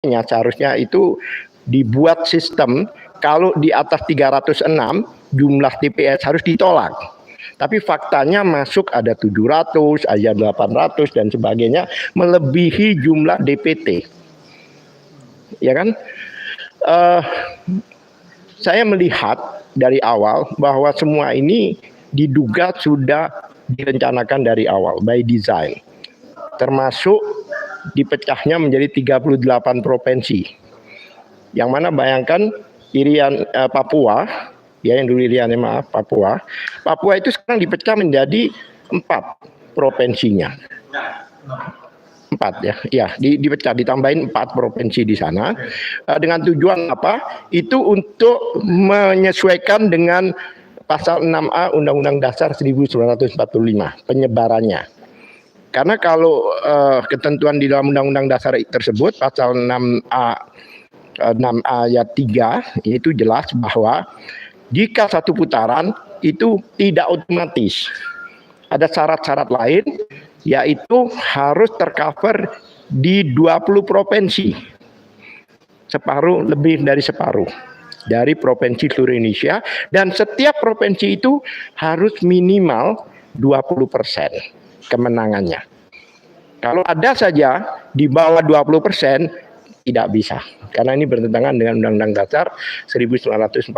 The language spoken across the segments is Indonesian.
seharusnya itu dibuat sistem kalau di atas 306 jumlah TPS harus ditolak. Tapi faktanya masuk ada 700, ada 800 dan sebagainya, melebihi jumlah DPT. Ya kan? Saya melihat dari awal bahwa semua ini diduga sudah direncanakan dari awal, by design. Termasuk dipecahnya menjadi 38 provinsi. Yang mana bayangkan Irian Papua, ya yang dulu Irian Papua itu sekarang dipecah menjadi 4 provinsinya. 4 ya, dipecah, ditambahin 4 provinsi di sana. Dengan tujuan apa? Itu untuk menyesuaikan dengan pasal 6A Undang-Undang Dasar 1945 penyebarannya. Karena kalau ketentuan di dalam Undang-Undang Dasar tersebut pasal 6 ayat 3 itu jelas bahwa jika satu putaran itu tidak otomatis, ada syarat-syarat lain, yaitu harus tercover di 20 provinsi, separuh, lebih dari separuh dari provinsi seluruh Indonesia, dan setiap provinsi itu harus minimal 20% kemenangannya. Kalau ada saja di bawah 20%, tidak bisa, karena ini bertentangan dengan Undang-Undang Dasar 1945.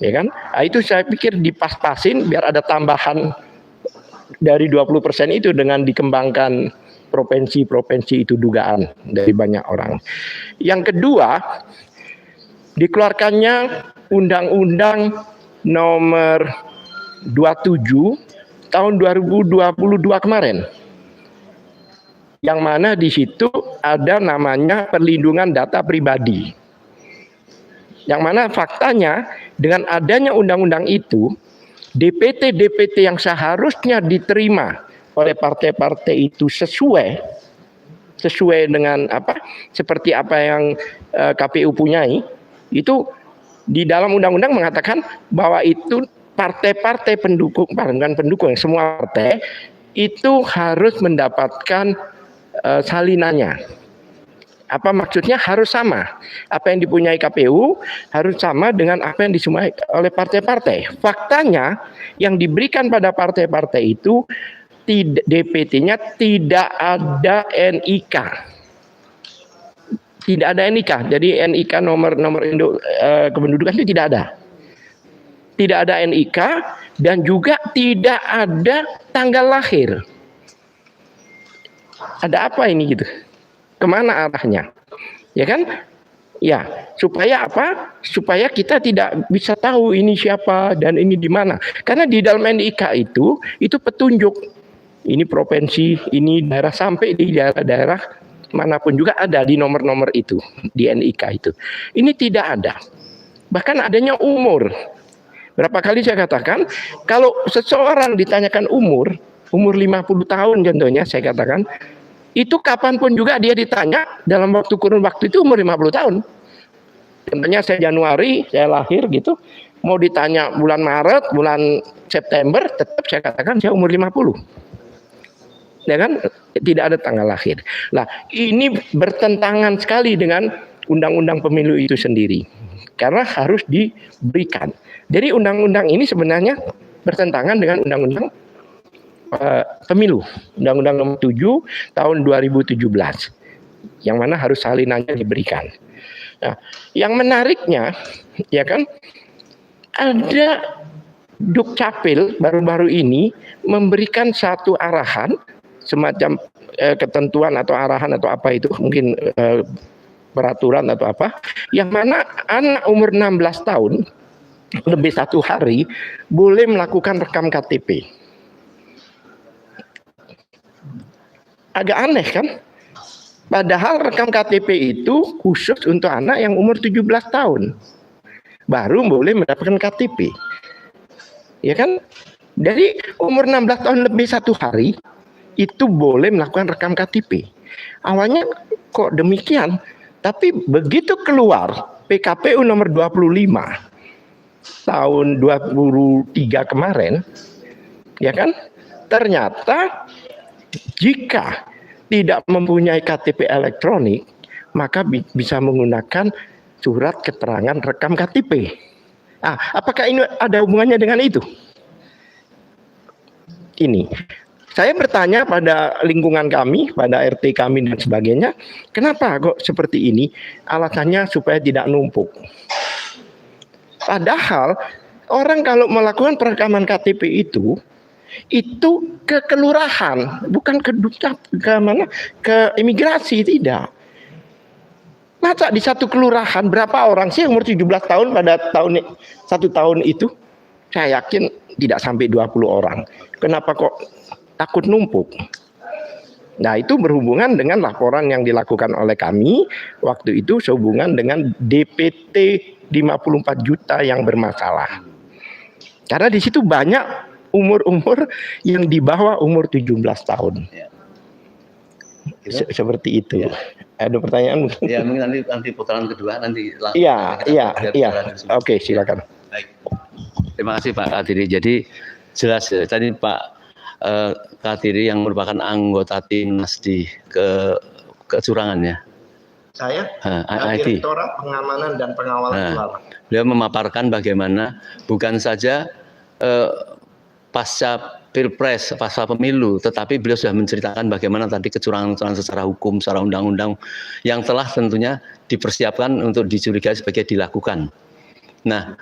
Ya kan? Nah, itu saya pikir dipas-pasin biar ada tambahan dari 20% itu dengan dikembangkan provinsi-provinsi itu, dugaan dari banyak orang. Yang kedua, dikeluarkannya Undang-Undang nomor 27 tahun 2022 kemarin. Yang mana di situ ada namanya perlindungan data pribadi. Yang mana faktanya dengan adanya undang-undang itu, DPT yang seharusnya diterima oleh partai-partai itu sesuai dengan seperti apa yang KPU punyai, itu di dalam undang-undang mengatakan bahwa itu partai-partai pendukung, bukan pendukung, semua partai itu harus mendapatkan salinannya. Apa maksudnya? Harus sama. Apa yang dipunyai KPU harus sama dengan apa yang disumbangkan oleh partai-partai. Faktanya yang diberikan pada partai-partai itu DPT-nya tidak ada NIK. Tidak ada NIK. Jadi NIK nomor induk kependudukan itu tidak ada. Tidak ada NIK dan juga tidak ada tanggal lahir. Ada apa ini gitu? Kemana arahnya? Ya kan? Ya, supaya apa? Supaya kita tidak bisa tahu ini siapa dan ini di mana. Karena di dalam NIK itu petunjuk. Ini provinsi, ini daerah, sampai di daerah-daerah manapun juga ada di nomor-nomor itu, di NIK itu. Ini tidak ada. Bahkan adanya umur. Berapa kali saya katakan, kalau seseorang ditanyakan umur 50 tahun contohnya, saya katakan, itu kapanpun juga dia ditanya, dalam kurun waktu itu umur 50 tahun. Contohnya saya Januari, saya lahir gitu, mau ditanya bulan Maret, bulan September, tetap saya katakan saya umur 50. Ya kan? Tidak ada tanggal lahir. Nah, ini bertentangan sekali dengan undang-undang pemilu itu sendiri. Karena harus diberikan. Jadi undang-undang ini sebenarnya bertentangan dengan undang-undang pemilu, Undang-Undang nomor 7 tahun 2017, yang mana harus salinannya diberikan. Nah, yang menariknya, ya kan, ada Dukcapil baru-baru ini memberikan satu arahan, semacam ketentuan atau arahan atau apa itu, mungkin peraturan atau apa, yang mana anak umur 16 tahun lebih 1 hari boleh melakukan rekam KTP. Agak aneh kan? Padahal rekam KTP itu khusus untuk anak yang umur 17 tahun. Baru boleh mendapatkan KTP. Ya kan? Jadi umur 16 tahun lebih 1 hari itu boleh melakukan rekam KTP. Awalnya kok demikian? Tapi begitu keluar PKPU nomor 25 tahun 2023 kemarin, ya kan? Ternyata jika tidak mempunyai KTP elektronik, maka bisa menggunakan surat keterangan rekam KTP. Apakah ini ada hubungannya dengan itu? Ini, saya bertanya pada lingkungan kami, pada RT kami dan sebagainya, kenapa kok seperti ini? Alasannya supaya tidak numpuk. Padahal orang kalau melakukan perekaman KTP itu ke kelurahan, bukan ke imigrasi, tidak. Masa di satu kelurahan berapa orang sih umur 17 tahun pada satu tahun itu? Saya yakin tidak sampai 20 orang. Kenapa kok takut numpuk? Nah, itu berhubungan dengan laporan yang dilakukan oleh kami waktu itu sehubungan dengan DPT 54 juta yang bermasalah. Karena di situ banyak umur-umur yang di bawah umur 17 tahun. Seperti itu. Ada pertanyaan mungkin? Ya, mungkin nanti putaran kedua nanti. Iya. Oke, silakan. Baik. Terima kasih Pak Kadiri. Jadi jelas ya, tadi Pak Kadiri yang merupakan anggota timnas di kecurangannya. Saya IT. Direktorat Pengamanan dan Pengawalan Suara. Beliau memaparkan bagaimana bukan saja pasca Pilpres, pasca pemilu, tetapi beliau sudah menceritakan bagaimana tadi kecurangan-kecurangan secara hukum, secara undang-undang yang telah tentunya dipersiapkan untuk dicurigai sebagai dilakukan. Nah,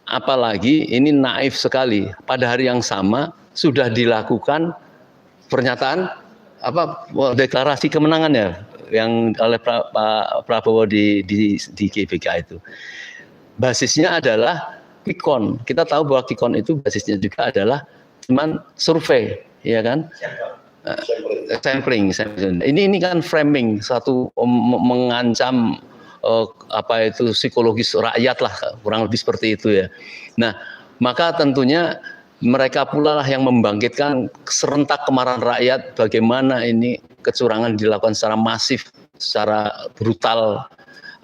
apalagi ini naif sekali. Pada hari yang sama sudah dilakukan pernyataan deklarasi kemenangan ya yang oleh Pak Prabowo di GBK itu. Basisnya adalah quick count. Kita tahu bahwa quick count itu basisnya juga adalah cuman survei, ya kan? Sampling. Ini kan framing, satu mengancam psikologis rakyat lah, kurang lebih seperti itu ya. Nah, maka tentunya mereka pula lah yang membangkitkan serentak kemarahan rakyat bagaimana ini kecurangan dilakukan secara masif, secara brutal.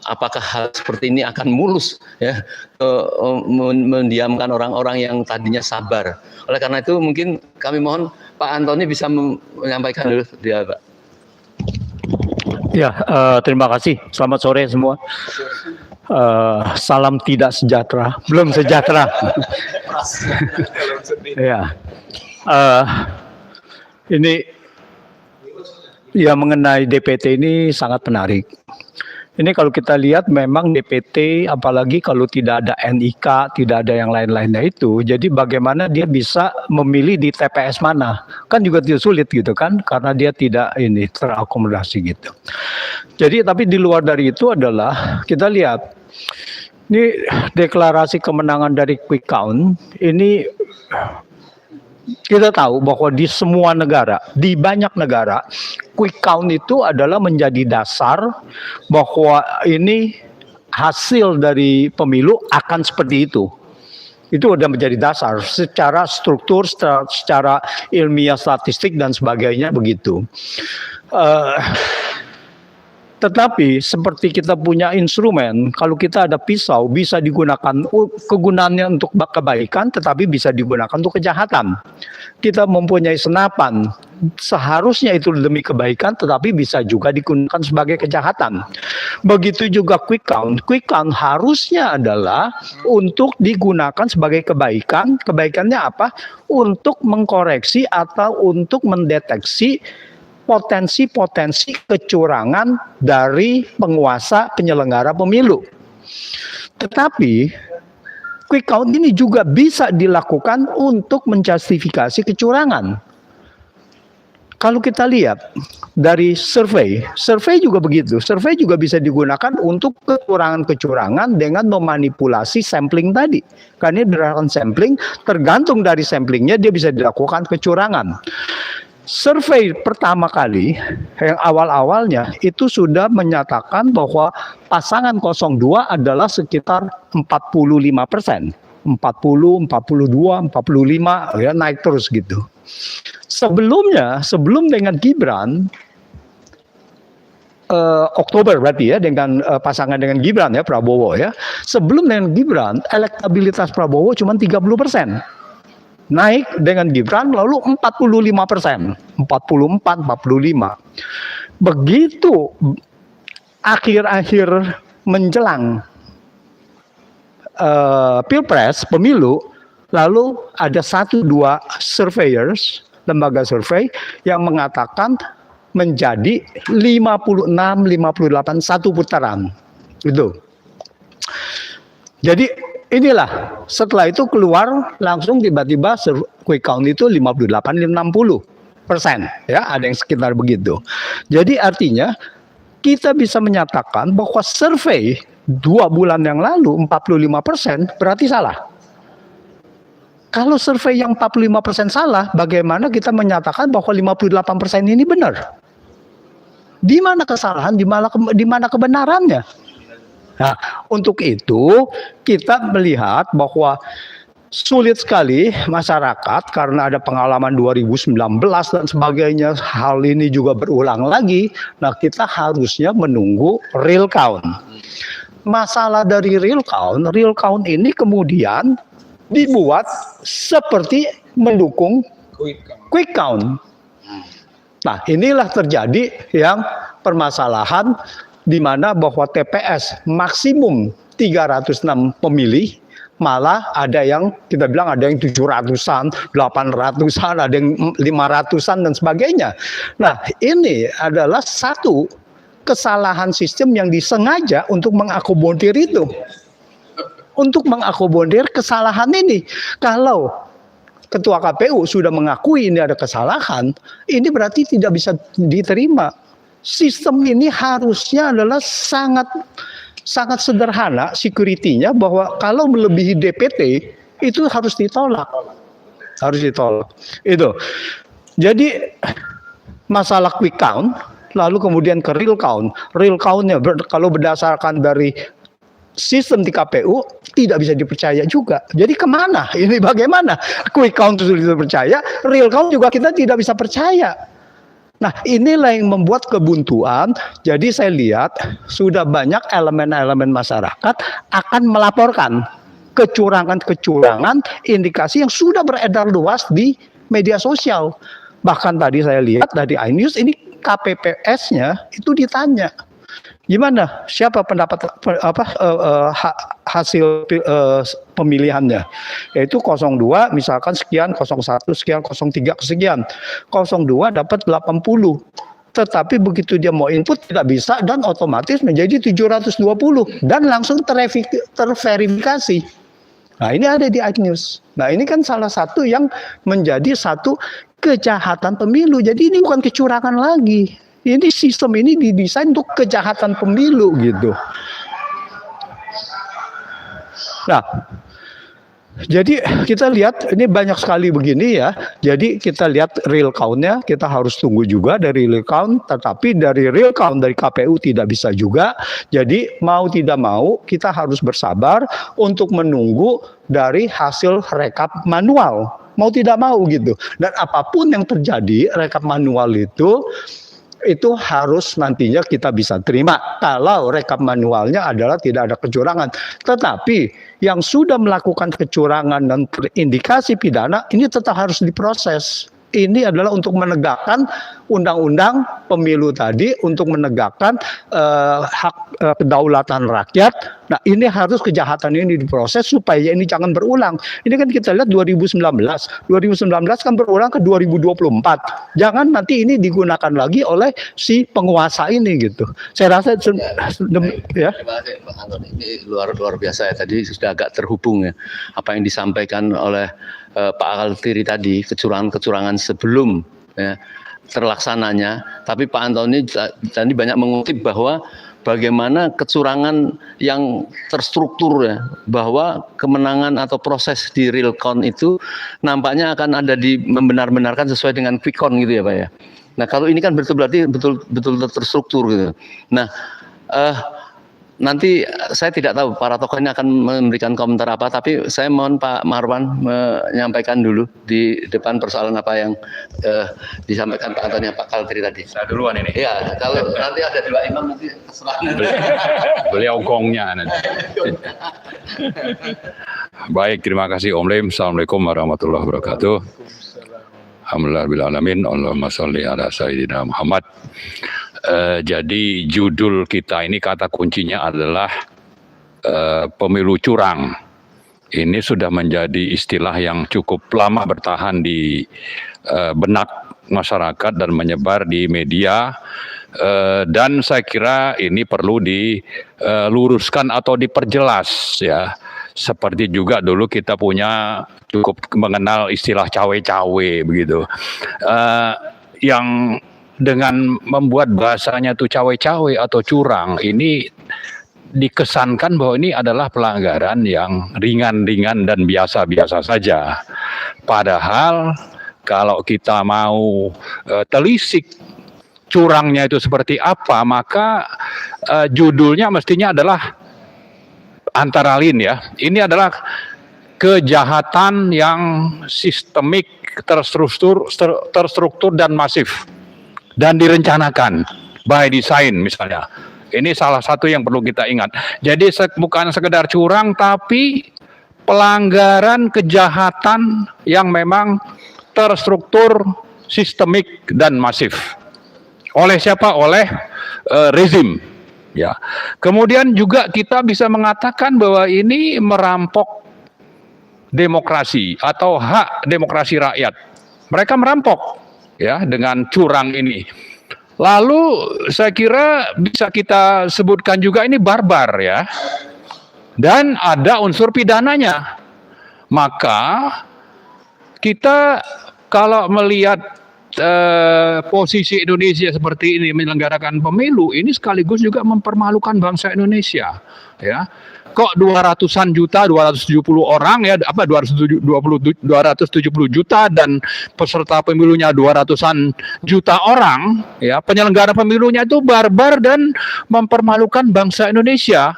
Apakah hal seperti ini akan mulus ya mendiamkan orang-orang yang tadinya sabar. Oleh karena itu mungkin kami mohon Pak Antoni bisa menyampaikan dulu dia, Pak. Ya, terima kasih. Selamat sore semua. Salam tidak sejahtera, belum sejahtera. Ya, ini ya mengenai DPT ini sangat menarik. Ini kalau kita lihat memang DPT, apalagi kalau tidak ada NIK, tidak ada yang lain-lainnya itu, jadi bagaimana dia bisa memilih di TPS mana? Kan juga tidak sulit gitu kan, karena dia tidak terakomodasi gitu. Jadi tapi di luar dari itu adalah kita lihat, ini deklarasi kemenangan dari quick count, ini kita tahu bahwa di semua negara, di banyak negara, quick count itu adalah menjadi dasar bahwa ini hasil dari pemilu akan seperti itu. Itu sudah menjadi dasar secara struktur, secara ilmiah statistik dan sebagainya begitu. Tetapi seperti kita punya instrumen, kalau kita ada pisau bisa digunakan, kegunaannya untuk kebaikan tetapi bisa digunakan untuk kejahatan. Kita mempunyai senapan, seharusnya itu demi kebaikan tetapi bisa juga digunakan sebagai kejahatan. Begitu juga quick count. Quick count harusnya adalah untuk digunakan sebagai kebaikan. Kebaikannya apa? Untuk mengkoreksi atau untuk mendeteksi potensi-potensi kecurangan dari penguasa penyelenggara pemilu. Tetapi quick count ini juga bisa dilakukan untuk menjustifikasi kecurangan. Kalau kita lihat dari survei juga begitu. Survei juga bisa digunakan untuk kecurangan-kecurangan dengan memanipulasi sampling tadi. Karena berdasarkan sampling, tergantung dari samplingnya dia bisa dilakukan kecurangan. Survei pertama kali yang awal-awalnya itu sudah menyatakan bahwa pasangan 02 adalah sekitar 45%. 40, 42, 45 ya naik terus gitu. Sebelum dengan Gibran Oktober berarti ya dengan pasangan dengan Gibran ya Prabowo ya. Sebelum dengan Gibran elektabilitas Prabowo cuma 30%. Naik dengan Gibran lalu 45%, 44, 45. Begitu akhir-akhir menjelang pilpres, pemilu, lalu ada 1-2 surveyors, lembaga survei yang mengatakan menjadi 56-58 satu putaran. Gitu. Jadi inilah, setelah itu keluar langsung tiba-tiba quick count itu 58-60%. Ya, ada yang sekitar begitu. Jadi artinya kita bisa menyatakan bahwa survei 2 bulan yang lalu 45% berarti salah. Kalau survei yang 45% salah, bagaimana kita menyatakan bahwa 58% ini benar? Di mana kesalahan, di mana kebenarannya? Nah, untuk itu kita melihat bahwa sulit sekali masyarakat karena ada pengalaman 2019 dan sebagainya, hal ini juga berulang lagi. Nah, kita harusnya menunggu real count. Masalah dari real count ini kemudian dibuat seperti mendukung quick count. Nah, inilah terjadi yang permasalahan di mana bahwa TPS maksimum 306 pemilih, malah ada yang kita bilang ada yang 700-an, 800-an, ada yang 500-an dan sebagainya. Nah, ini adalah satu kesalahan sistem yang disengaja untuk mengakomodir itu. Untuk mengakomodir kesalahan ini. Kalau Ketua KPU sudah mengakui ini ada kesalahan, ini berarti tidak bisa diterima. Sistem ini harusnya adalah sangat sederhana security-nya, bahwa kalau melebihi DPT itu harus ditolak. Harus ditolak. Itu. Jadi masalah quick count, lalu kemudian ke real count. Real count-nya kalau berdasarkan dari sistem di KPU tidak bisa dipercaya juga. Jadi kemana? Ini bagaimana? Quick count sudah dipercaya, real count juga kita tidak bisa percaya. Nah, inilah yang membuat kebuntuan. Jadi saya lihat sudah banyak elemen-elemen masyarakat akan melaporkan kecurangan-kecurangan indikasi yang sudah beredar luas di media sosial. Bahkan tadi saya lihat dari iNews ini KPPS-nya itu ditanya, gimana? Siapa pendapat hasil pemilihannya? Yaitu 02 misalkan sekian, 01 sekian, 03 sekian. 02 dapat 80. Tetapi begitu dia mau input tidak bisa dan otomatis menjadi 720 dan langsung terverifikasi. Nah, ini ada di iNews. Nah, ini kan salah satu yang menjadi satu kejahatan pemilu. Jadi ini bukan kecurangan lagi. Ini sistem ini didesain untuk kejahatan pemilu gitu. Nah, jadi kita lihat ini banyak sekali begini ya. Jadi kita lihat real count-nya, kita harus tunggu juga dari real count. Tetapi dari real count dari KPU tidak bisa juga. Jadi mau tidak mau kita harus bersabar untuk menunggu dari hasil rekap manual. Mau tidak mau gitu. Dan apapun yang terjadi rekap manual itu harus nantinya kita bisa terima kalau rekap manualnya adalah tidak ada kecurangan. Tetapi yang sudah melakukan kecurangan dan terindikasi pidana ini tetap harus diproses. Ini adalah untuk menegakkan undang-undang pemilu tadi, untuk menegakkan hak kedaulatan rakyat. Nah, ini harus kejahatan ini diproses supaya ini jangan berulang. Ini kan kita lihat 2019 kan berulang ke 2024. Jangan nanti ini digunakan lagi oleh si penguasa ini gitu. Saya rasa ya. Terima kasih Pak Anton. Ini luar biasa ya, tadi sudah agak terhubung ya apa yang disampaikan oleh Pak Altiri tadi, kecurangan-kecurangan sebelum ya, terlaksananya. Tapi Pak Antoni tadi banyak mengutip bahwa bagaimana kecurangan yang terstruktur ya, bahwa kemenangan atau proses di real count itu nampaknya akan ada di membenar-benarkan sesuai dengan quick count gitu ya Pak ya. Nah, kalau ini kan berarti betul terstruktur gitu. Nah, nanti saya tidak tahu para tokoh ini akan memberikan komentar apa, tapi saya mohon Pak Marwan menyampaikan dulu di depan persoalan apa yang disampaikan Pak Antoni Pak Kaltri tadi. Saya duluan ini. Iya, kalau nanti ada dua imam nanti terserah. Beliau gongnya nanti. Baik, terima kasih Om Lim. Assalamualaikum warahmatullahi wabarakatuh. Alhamdulillah bil alamin. Allahumma sholli ala sayyidina Muhammad. Jadi judul kita ini kata kuncinya adalah pemilu curang. Ini sudah menjadi istilah yang cukup lama bertahan di benak masyarakat dan menyebar di media. Dan saya kira ini perlu diluruskan atau diperjelas ya. Seperti juga dulu kita punya cukup mengenal istilah cawe-cawe begitu. Yang dengan membuat bahasanya tuh cawe-cawe atau curang ini dikesankan bahwa ini adalah pelanggaran yang ringan-ringan dan biasa-biasa saja. Padahal kalau kita mau telisik curangnya itu seperti apa, maka judulnya mestinya adalah antara lain ya. Ini adalah kejahatan yang sistemik, terstruktur dan masif dan direncanakan by design misalnya. Ini salah satu yang perlu kita ingat. Jadi bukan sekedar curang, tapi pelanggaran kejahatan yang memang terstruktur, sistemik dan masif. Oleh siapa? Oleh rezim. Ya. Kemudian juga kita bisa mengatakan bahwa ini merampok demokrasi atau hak demokrasi rakyat. Mereka merampok ya dengan curang ini. Lalu saya kira bisa kita sebutkan juga ini barbar ya. Dan ada unsur pidananya. Maka kita kalau melihat posisi Indonesia seperti ini menyelenggarakan pemilu, ini sekaligus juga mempermalukan bangsa Indonesia ya. Kok 200-an juta, 270 orang ya, 270 juta dan peserta pemilunya 200-an juta orang ya, penyelenggara pemilunya itu barbar dan mempermalukan bangsa Indonesia.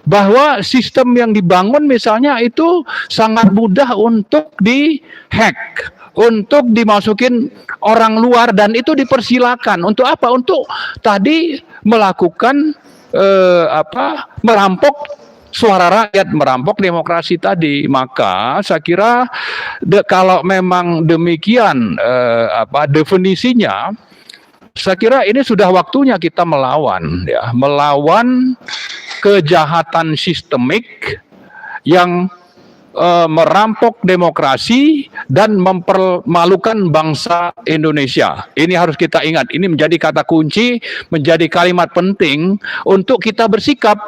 Bahwa sistem yang dibangun misalnya itu sangat mudah untuk dihack, untuk dimasukin orang luar, dan itu dipersilakan. Untuk apa? Untuk tadi melakukan merampok suara rakyat, merampok demokrasi tadi. Maka saya kira kalau memang demikian definisinya, saya kira ini sudah waktunya kita melawan ya, melawan kejahatan sistemik yang merampok demokrasi dan mempermalukan bangsa Indonesia. Ini harus kita ingat. Ini menjadi kata kunci, menjadi kalimat penting untuk kita bersikap.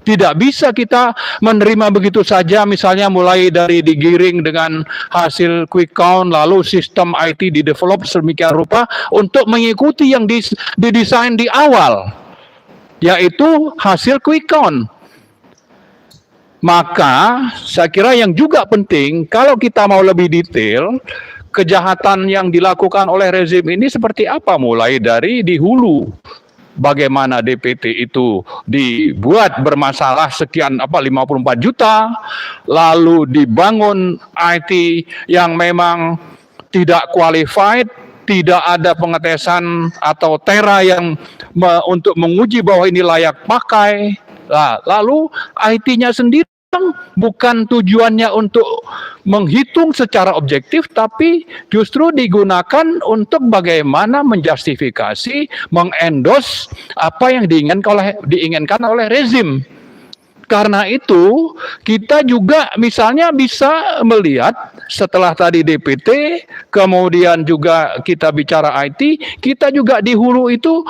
Tidak bisa kita menerima begitu saja, misalnya mulai dari digiring dengan hasil quick count, lalu sistem IT didevelop sedemikian rupa untuk mengikuti yang didesain di awal, yaitu hasil quick count. Maka saya kira yang juga penting, kalau kita mau lebih detail, kejahatan yang dilakukan oleh rezim ini seperti apa, mulai dari di hulu. Bagaimana DPT itu dibuat bermasalah sekian 54 juta, lalu dibangun IT yang memang tidak qualified, tidak ada pengetesan atau tera yang untuk menguji bahwa ini layak pakai. Lalu IT-nya sendiri bukan tujuannya untuk menghitung secara objektif, tapi justru digunakan untuk bagaimana menjustifikasi, mengendos apa yang diinginkan oleh rezim. Karena itu kita juga misalnya bisa melihat setelah tadi DPT, kemudian juga kita bicara IT, kita juga di hulu itu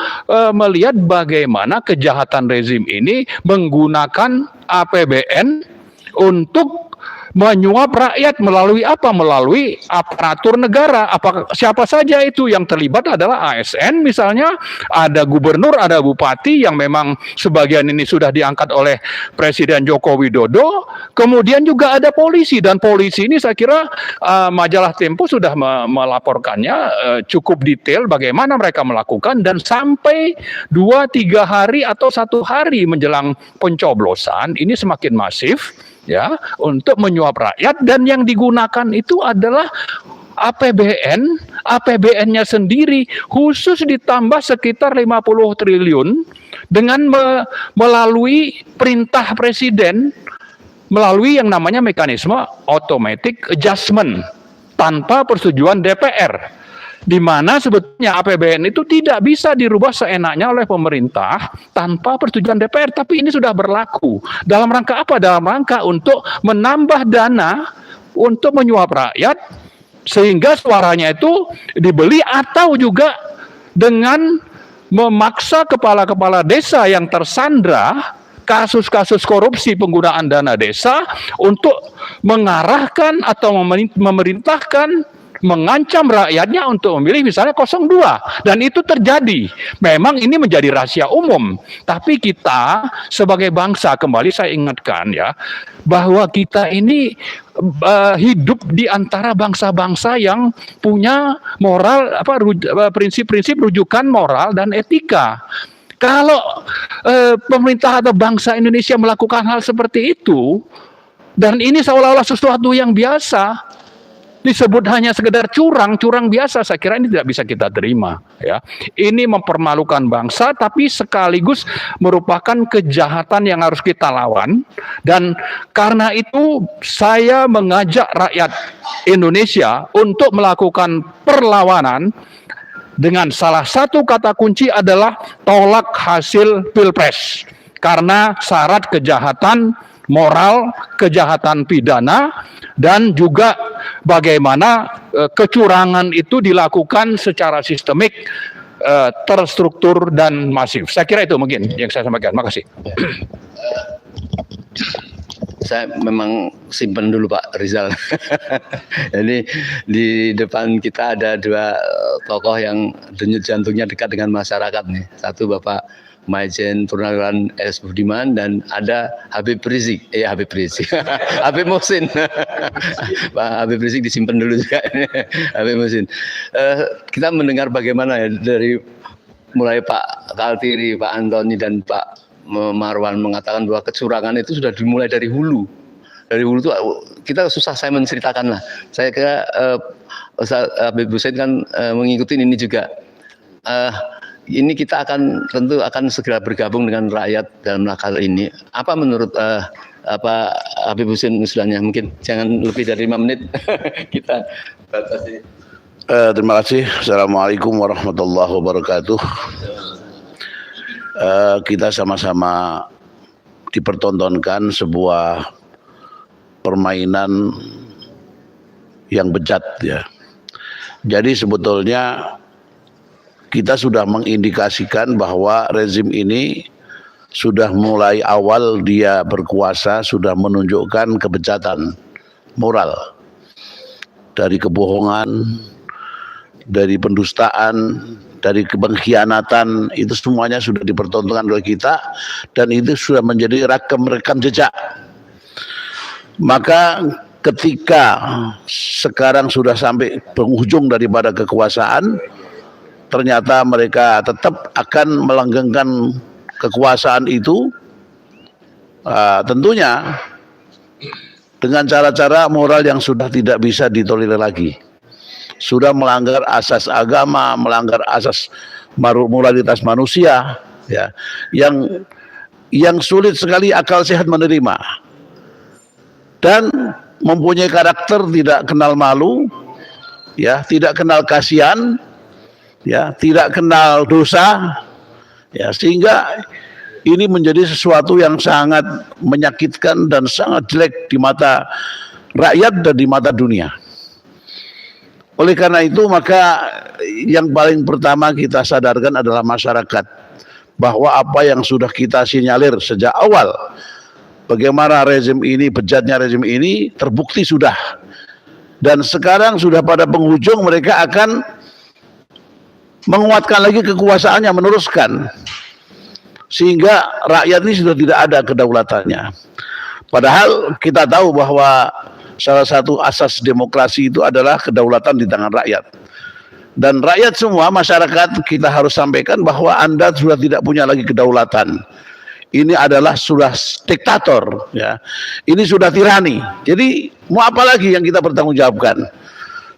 melihat bagaimana kejahatan rezim ini menggunakan APBN untuk menyuap rakyat melalui apa? Melalui aparatur negara. Siapa saja itu yang terlibat adalah ASN misalnya, ada gubernur, ada bupati yang memang sebagian ini sudah diangkat oleh Presiden Joko Widodo. Kemudian juga ada polisi, dan polisi ini saya kira majalah Tempo sudah melaporkannya cukup detail bagaimana mereka melakukan, dan sampai 2-3 hari atau 1 hari menjelang pencoblosan ini semakin masif ya untuk menyuap rakyat, dan yang digunakan itu adalah APBN-nya sendiri, khusus ditambah sekitar 50 triliun dengan melalui perintah presiden, melalui yang namanya mekanisme automatic adjustment tanpa persetujuan DPR. di mana sebetulnya APBN itu tidak bisa dirubah seenaknya oleh pemerintah tanpa persetujuan DPR, tapi ini sudah berlaku. Dalam rangka apa? Dalam rangka untuk menambah dana untuk menyuap rakyat sehingga suaranya itu dibeli, atau juga dengan memaksa kepala-kepala desa yang tersandra kasus-kasus korupsi penggunaan dana desa untuk mengarahkan atau memerintahkan, mengancam rakyatnya untuk memilih misalnya 02. Dan itu terjadi. Memang ini menjadi rahasia umum. Tapi kita sebagai bangsa, kembali saya ingatkan ya, bahwa kita ini hidup di antara bangsa-bangsa yang punya moral, prinsip-prinsip rujukan moral dan etika. Kalau pemerintah atau bangsa Indonesia melakukan hal seperti itu, dan ini seolah-olah sesuatu yang biasa, disebut hanya sekedar curang biasa, saya kira ini tidak bisa kita terima. Ya, ini mempermalukan bangsa, tapi sekaligus merupakan kejahatan yang harus kita lawan. Dan karena itu saya mengajak rakyat Indonesia untuk melakukan perlawanan dengan salah satu kata kunci adalah tolak hasil Pilpres. Karena syarat kejahatan moral, kejahatan pidana, dan juga bagaimana kecurangan itu dilakukan secara sistemik, terstruktur, dan masif. Saya kira itu mungkin yang saya sampaikan. Terima kasih. Saya memang simpen dulu Pak Rizal. Jadi di depan kita ada dua tokoh yang denyut jantungnya dekat dengan masyarakat nih. Satu Bapak Maijen Purnawirawan S. Budiman, dan ada Habib Rizik. Habib Rizik. Habib Muhsin. Pak Habib Rizik disimpan dulu juga. Habib Muhsin. Kita mendengar bagaimana ya dari mulai Pak Kaltiri, Pak Antoni, dan Pak Marwan mengatakan bahwa kecurangan itu sudah dimulai dari hulu. Dari hulu itu kita susah saya menceritakan lah. Saya kira Ustaz Habib Hussein kan mengikuti ini juga. Ini kita tentu akan segera bergabung dengan rakyat dalam hal ini. Apa menurut Habib Hussein usulannya? Mungkin jangan lebih dari 5 menit kita batasi. Terima kasih. Assalamualaikum warahmatullahi wabarakatuh. Kita sama-sama dipertontonkan sebuah permainan yang bejat ya. Jadi sebetulnya kita sudah mengindikasikan bahwa rezim ini sudah mulai awal dia berkuasa sudah menunjukkan kebejatan moral, dari kebohongan, dari pendustaan, dari pengkhianatan, itu semuanya sudah dipertontonkan oleh kita, dan itu sudah menjadi rekam jejak. Maka ketika sekarang sudah sampai penghujung daripada kekuasaan, ternyata mereka tetap akan melanggengkan kekuasaan itu, tentunya dengan cara-cara moral yang sudah tidak bisa ditolerir lagi. Sudah melanggar asas agama, melanggar asas moralitas manusia, ya, yang sulit sekali akal sehat menerima, dan mempunyai karakter tidak kenal malu, ya, tidak kenal kasihan, ya, tidak kenal dosa, ya, sehingga ini menjadi sesuatu yang sangat menyakitkan dan sangat jelek di mata rakyat dan di mata dunia. Oleh karena itu, maka yang paling pertama kita sadarkan adalah masyarakat, bahwa apa yang sudah kita sinyalir sejak awal, bagaimana rezim ini, bejatnya rezim ini terbukti sudah, dan sekarang sudah pada penghujung mereka akan menguatkan lagi kekuasaannya, meneruskan, sehingga rakyat ini sudah tidak ada kedaulatannya. Padahal kita tahu bahwa salah satu asas demokrasi itu adalah kedaulatan di tangan rakyat. Dan rakyat semua, masyarakat, kita harus sampaikan bahwa Anda sudah tidak punya lagi kedaulatan. Ini adalah sudah diktator, ya. Ini sudah tirani. Jadi mau apa lagi yang kita pertanggungjawabkan?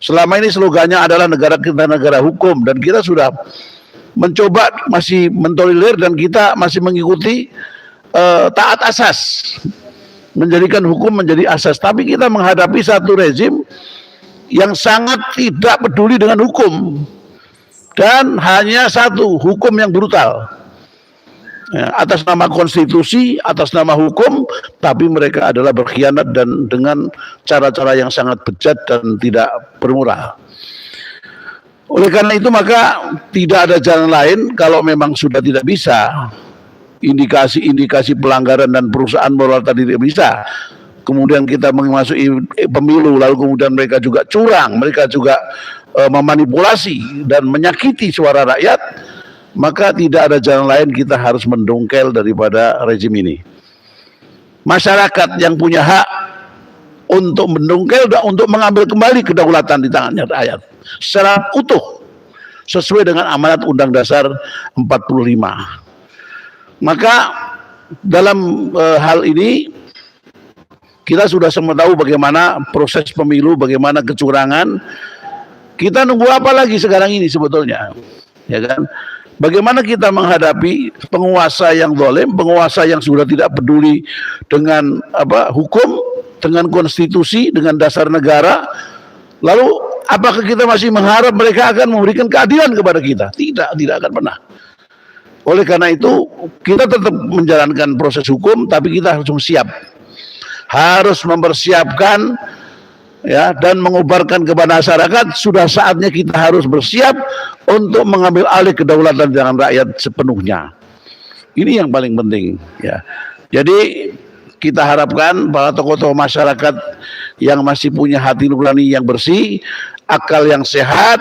Selama ini slogannya adalah negara kita negara hukum, dan kita sudah mencoba masih mentolerir, dan kita masih mengikuti taat asas, menjadikan hukum menjadi asas. Tapi kita menghadapi satu rezim yang sangat tidak peduli dengan hukum. dan hanya satu hukum yang brutal. Ya, atas nama konstitusi, atas nama hukum, tapi mereka adalah berkhianat dan dengan cara-cara yang sangat bejat dan tidak bermoral. Oleh karena itu maka tidak ada jalan lain kalau memang sudah tidak bisa, indikasi-indikasi pelanggaran dan perusahaan moral tadi tidak bisa, kemudian kita memasuki pemilu, lalu kemudian mereka juga curang, mereka juga memanipulasi dan menyakiti suara rakyat, maka tidak ada jalan lain, kita harus mendongkel daripada rezim ini. Masyarakat yang punya hak untuk mendongkel dan untuk mengambil kembali kedaulatan di tangannya rakyat secara utuh sesuai dengan amanat Undang Dasar 45. Maka dalam hal ini kita sudah semua tahu bagaimana proses pemilu, bagaimana kecurangan. Kita nunggu apa lagi sekarang ini sebetulnya, ya kan? Bagaimana kita menghadapi penguasa yang zalim, penguasa yang sudah tidak peduli dengan hukum, dengan konstitusi, dengan dasar negara. Lalu apakah kita masih mengharap mereka akan memberikan keadilan kepada kita? Tidak akan pernah. Oleh karena itu kita tetap menjalankan proses hukum, tapi kita harus siap, harus mempersiapkan, ya, dan mengubarkan kepada masyarakat. Sudah saatnya kita harus bersiap untuk mengambil alih kedaulatan dengan rakyat sepenuhnya. Ini yang paling penting, ya. Jadi kita harapkan para tokoh-tokoh masyarakat yang masih punya hati nurani yang bersih, akal yang sehat,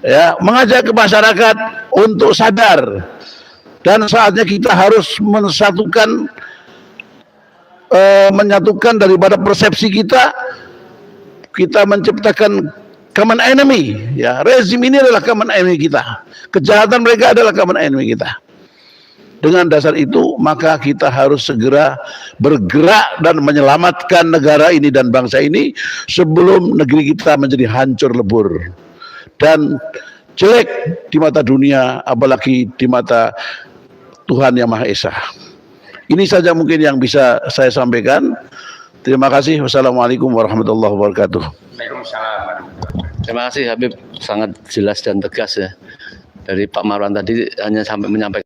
ya, mengajak ke masyarakat untuk sadar, dan saatnya kita harus menyatukan daripada persepsi kita. Kita menciptakan common enemy, ya. Rezim ini adalah common enemy kita, kejahatan mereka adalah common enemy kita. Dengan dasar itu maka kita harus segera bergerak dan menyelamatkan negara ini dan bangsa ini sebelum negeri kita menjadi hancur lebur dan jelek di mata dunia, apalagi di mata Tuhan Yang Maha Esa. Ini saja mungkin yang bisa saya sampaikan. Terima kasih. Wassalamualaikum warahmatullahi wabarakatuh. Terima kasih Habib, sangat jelas dan tegas ya. Dari Pak Marwan tadi hanya sampai menyampaikan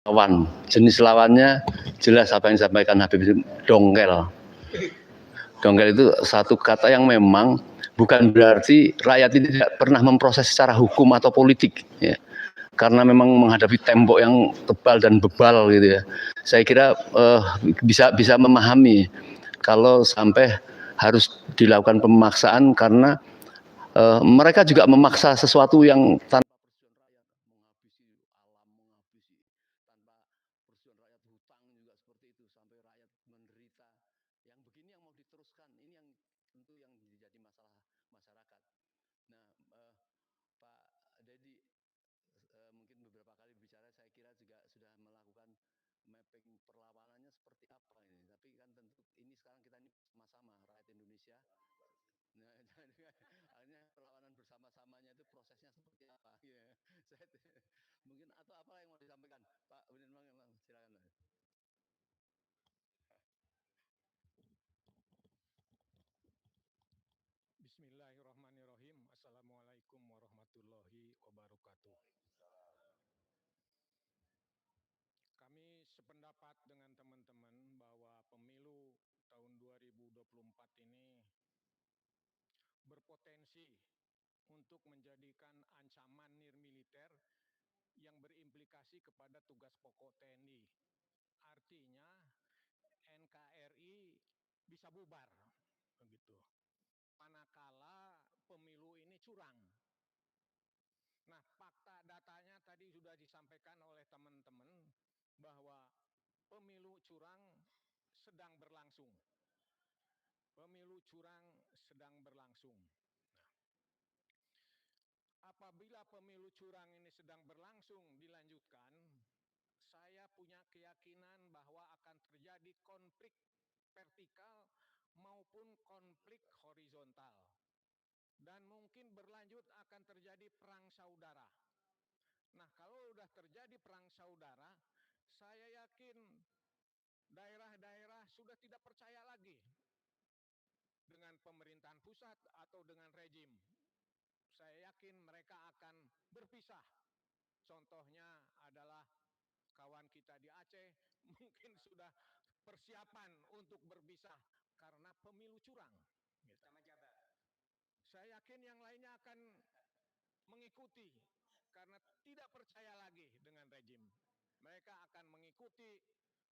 lawan, jenis lawannya jelas apa yang disampaikan Habib itu dongkel. Dongkel itu satu kata yang memang bukan berarti rakyat ini tidak pernah memproses secara hukum atau politik, ya. Karena memang menghadapi tembok yang tebal dan bebal gitu ya. Saya kira bisa memahami kalau sampai harus dilakukan pemaksaan karena mereka juga memaksa sesuatu yang tanpa Bismillahirrahmanirrahim. Assalamualaikum warahmatullahi wabarakatuh. Kami sependapat dengan teman-teman bahwa pemilu tahun 2024 ini berpotensi untuk menjadikan ancaman nirmiliter yang berimplikasi kepada tugas pokok TNI. Artinya NKRI bisa bubar, begitu. Manakala pemilu ini curang. Nah, fakta datanya tadi sudah disampaikan oleh teman-teman bahwa pemilu curang sedang berlangsung. Pemilu curang sedang berlangsung. Nah, apabila pemilu curang ini sedang berlangsung dilanjutkan, saya punya keyakinan bahwa akan terjadi konflik vertikal maupun konflik horizontal. Dan mungkin berlanjut akan terjadi perang saudara. Nah, kalau sudah terjadi perang saudara, saya yakin daerah-daerah sudah tidak percaya lagi dengan pemerintahan pusat atau dengan rezim. saya yakin mereka akan berpisah. Contohnya adalah kawan kita di Aceh mungkin sudah persiapan untuk berpisah karena pemilu curang. Gitu. Saya yakin yang lainnya akan mengikuti karena tidak percaya lagi dengan rejim. Mereka akan mengikuti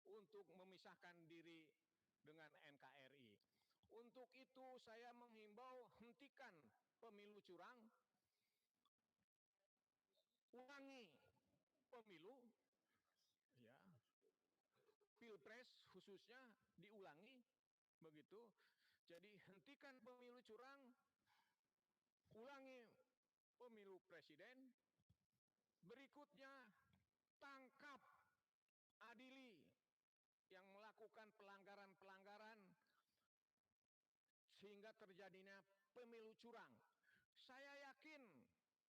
untuk memisahkan diri dengan NKRI. Untuk itu saya menghimbau hentikan pemilu curang, ulangi pemilu, ya, pilpres khususnya diulangi, begitu. Jadi hentikan pemilu curang, ulangi pemilu presiden, berikutnya tangkap, adili yang melakukan pelanggaran-pelanggaran sehingga terjadinya pemilu curang. Saya yakin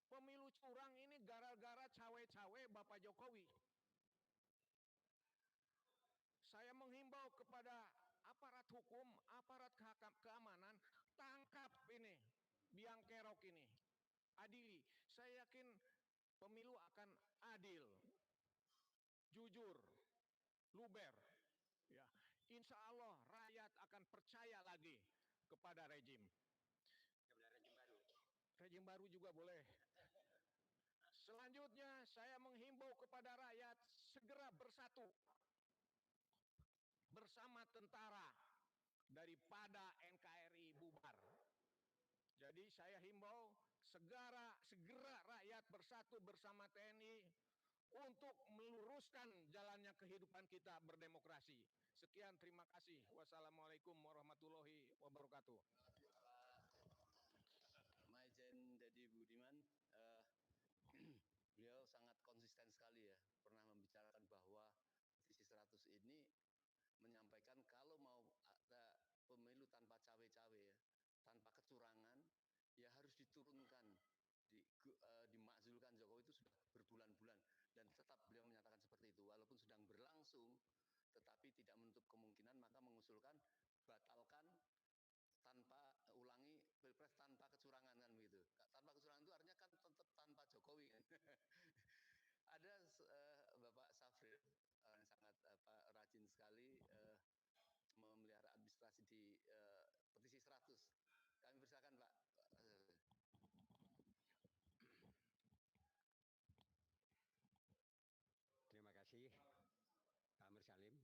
pemilu curang ini gara-gara cawe-cawe Bapak Jokowi. Saya menghimbau kepada aparat hukum, aparat keamanan, tangkap ini, biang kerok ini, adili. Saya yakin pemilu akan adil, jujur, luber. Ya, insya Allah rakyat akan percaya lagi kepada rejim. Rejim baru juga boleh. Selanjutnya saya menghimbau kepada rakyat segera bersatu bersama tentara daripada NKRI bubar. Jadi saya himbau segera rakyat bersatu bersama TNI untuk meluruskan jalannya kehidupan kita berdemokrasi. Sekian, terima kasih. Wassalamualaikum warahmatullahi wabarakatuh. Maijen Dedi Budiman, beliau sangat konsisten sekali ya, pernah membicarakan bahwa petisi 100 ini menyampaikan kalau mau ada pemilu tanpa cawe-cawe ya, tanpa kecurangan, ya harus diturunkan, dimakzulkan Jokowi itu sudah berbulan-bulan, dan tetap beliau menyatakan seperti itu, walaupun sedang berlangsung, tetapi tidak menutup kemungkinan, maka mengusulkan batalkan tanpa ulangi pilpres tanpa kecurangan kan begitu. Tanpa kecurangan itu artinya kan tetap tanpa Jokowi kan. Ada Bapak Safril yang sangat rajin sekali memelihara administrasi di petisi 100. Kami persilakan Pak. Terima kasih Pak Amir Salim.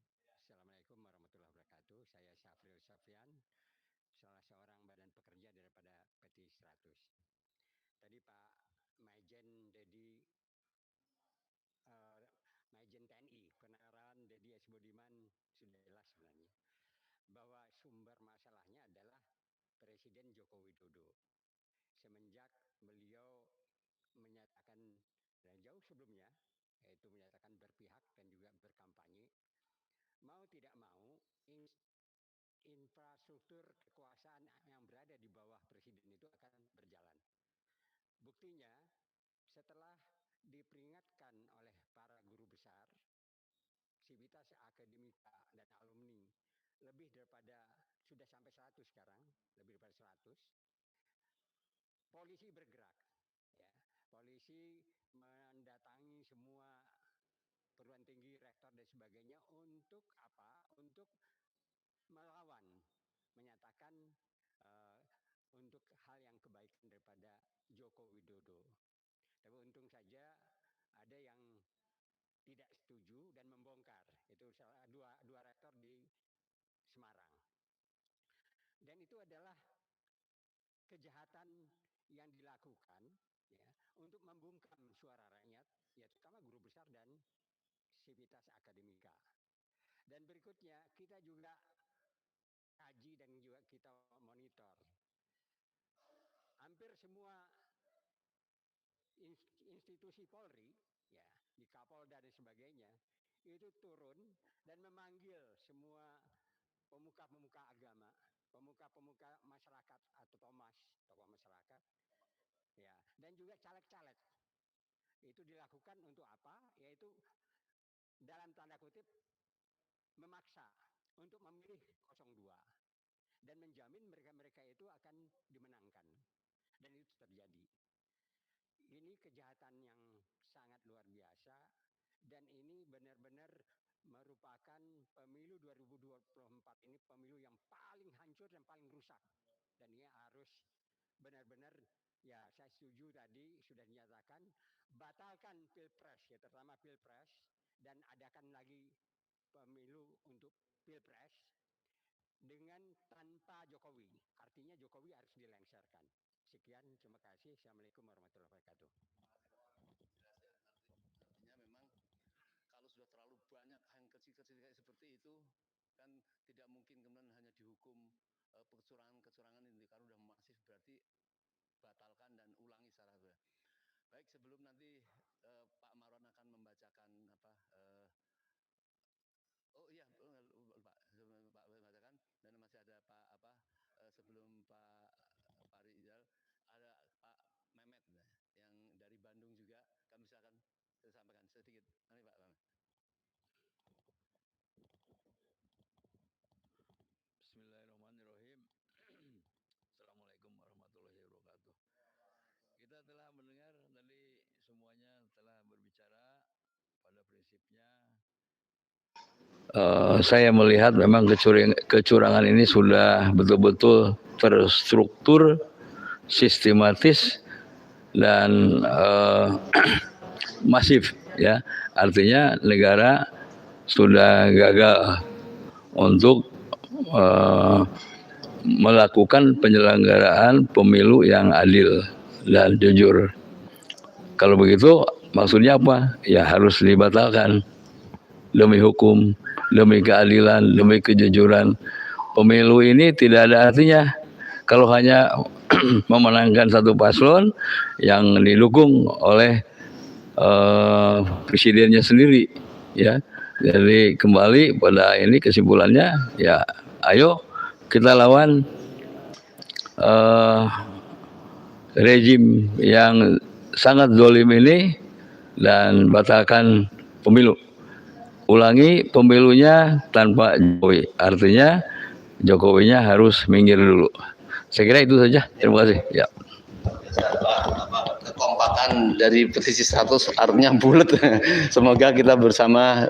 Assalamualaikum warahmatullahi wabarakatuh. Saya Syafril Sofyan, salah seorang badan pekerja daripada petisi 100. Tadi Pak Maijen Dedi, Maijen TNI, penaran Dedi S. Budiman sudah jelas sebenarnya bahwa sumber masalahnya adalah Presiden Joko Widodo. Semenjak beliau menyatakan dan jauh sebelumnya, yaitu menyatakan berpihak dan juga berkampanye, mau tidak mau infrastruktur kekuasaan yang berada di bawah presiden itu akan berjalan. Buktinya, setelah diperingatkan oleh para guru besar, Sivitas Akademika dan alumni, lebih daripada, sudah sampai 100 sekarang, lebih daripada 100, polisi bergerak. Ya, polisi mendatangi semua perguruan tinggi, rektor dan sebagainya untuk apa? Untuk melawan, menyatakan untuk hal yang kebaikan daripada Joko Widodo. Tapi untung saja ada yang tidak setuju dan membongkar. Itu dua rektor di Semarang. Dan itu adalah kejahatan yang dilakukan ya, untuk membungkam suara rakyat, ya terutama guru besar dan Sivitas Akademika. Dan berikutnya kita juga kaji dan juga kita monitor. Hampir semua institusi Polri, ya di Kapolda dan sebagainya, itu turun dan memanggil semua pemuka-pemuka agama, pemuka-pemuka masyarakat atau tokoh masyarakat, ya, dan juga caleg-caleg. Itu dilakukan untuk apa? Yaitu dalam tanda kutip memaksa untuk memilih 02 dan menjamin mereka-mereka itu akan dimenangkan. Dan itu terjadi. Ini kejahatan yang sangat luar biasa dan ini benar-benar merupakan pemilu 2024 ini pemilu yang paling hancur dan paling rusak. Dan ini harus benar-benar, ya saya setuju tadi sudah dinyatakan, batalkan pilpres ya, terutama pilpres, dan adakan lagi pemilu untuk pilpres dengan tanpa Jokowi. Artinya Jokowi harus dilengsarkan. Sekian, terima kasih. Assalamualaikum warahmatullahi wabarakatuh. Artinya memang kalau sudah terlalu banyak yang kecil-kecil kayak seperti itu, kan tidak mungkin kemudian hanya dihukum kecurangan-kecurangan ini, kalau sudah masif berarti batalkan dan ulangi secara baik. Sebelum nanti Pak Marwan akan membacakan oh iya Pak membacakan, dan masih ada sebelum Pak Rizal ada Pak Mehmet yang dari Bandung juga, kami silakan sampaikan sedikit. Ini Pak Mehmet. Bismillahirrahmanirrahim. Assalamualaikum warahmatullahi wabarakatuh. Kita telah mendengar tadi semuanya telah berbicara pada prinsipnya. Saya melihat memang kecurangan ini sudah betul-betul terstruktur, sistematis dan masif, ya. Artinya negara sudah gagal untuk melakukan penyelenggaraan pemilu yang adil dan jujur. Kalau begitu maksudnya apa? Ya harus dibatalkan demi hukum, demi keadilan, demi kejujuran. Pemilu ini tidak ada artinya kalau hanya memenangkan satu paslon yang didukung oleh presidennya sendiri, ya. Jadi kembali pada ini kesimpulannya, ya ayo kita lawan rejim yang sangat zalim ini dan batalkan pemilu. Ulangi pemilunya tanpa Jokowi. Artinya Jokowinya harus minggir dulu. Saya kira itu saja. Terima kasih. Ya. Kekompakan dari petisi 100 artinya bulat. Semoga kita bersama